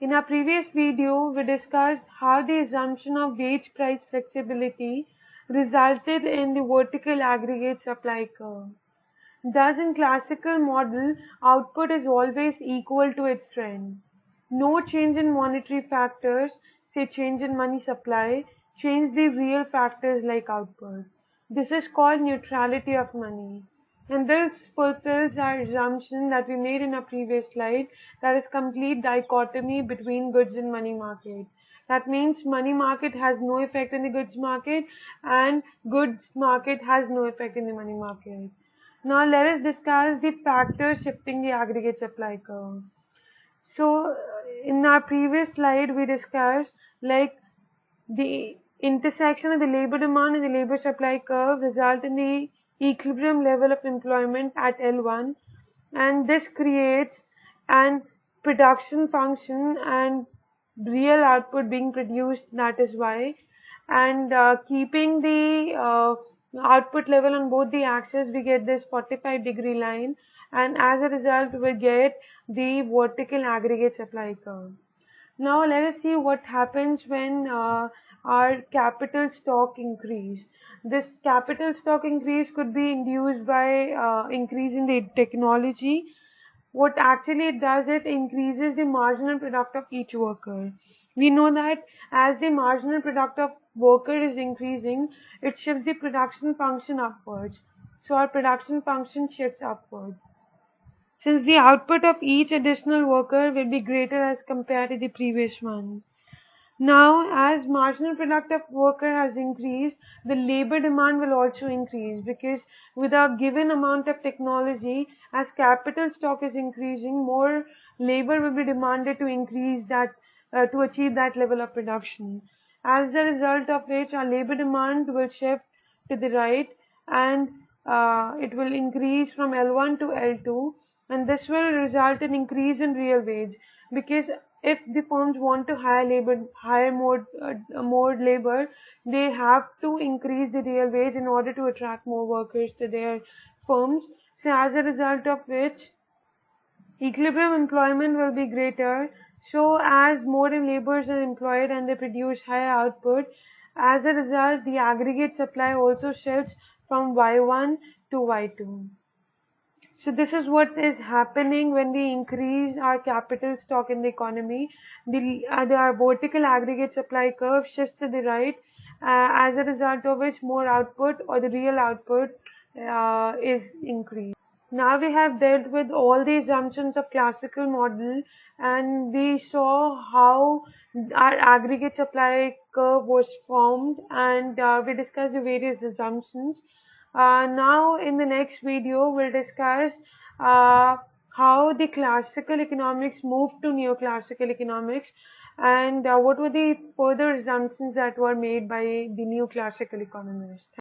In our previous video, we discussed how the assumption of wage price flexibility resulted in the vertical aggregate supply curve. Thus, in classical model, output is always equal to its trend. No change in monetary factors, say change in money supply, change the real factors like output. This is called neutrality of money. And this fulfills our assumption that we made in our previous slide, that is complete dichotomy between goods and money market. That means money market has no effect in the goods market and goods market has no effect in the money market. Now let us discuss the factors shifting the aggregate supply curve. So in our previous slide we discussed like the intersection of the labor demand and the labor supply curve result in the equilibrium level of employment at L1, and this creates an production function and real output being produced, that is Y, and keeping the output level on both the axes, we get this 45-degree line, and as a result we get the vertical aggregate supply curve. Now let us see what happens when our capital stock increase. This capital stock increase could be induced by increasing the technology. What actually it does, it increases the marginal product of each worker. We know that as the marginal product of worker is increasing, it shifts the production function upwards. So our production function shifts upwards, since the output of each additional worker will be greater as compared to the previous one. Now, as marginal product of worker has increased, the labor demand will also increase, because with a given amount of technology, as capital stock is increasing, more labor will be demanded to increase that, to achieve that level of production. As a result of which, our labor demand will shift to the right, and it will increase from L1 to L2, and this will result in increase in real wage, because if the firms want to hire more labor, they have to increase the real wage in order to attract more workers to their firms. So as a result of which, equilibrium employment will be greater. So as more laborers are employed and they produce higher output, as a result the aggregate supply also shifts from Y1 to Y2. So this is what is happening when we increase our capital stock in the economy. Our vertical aggregate supply curve shifts to the right, as a result of which more output, or the real output, is increased. Now we have dealt with all the assumptions of classical model, and we saw how our aggregate supply curve was formed, and we discussed the various assumptions. Now in the next video we'll discuss how the classical economics moved to neoclassical economics, and what were the further assumptions that were made by the neoclassical economists.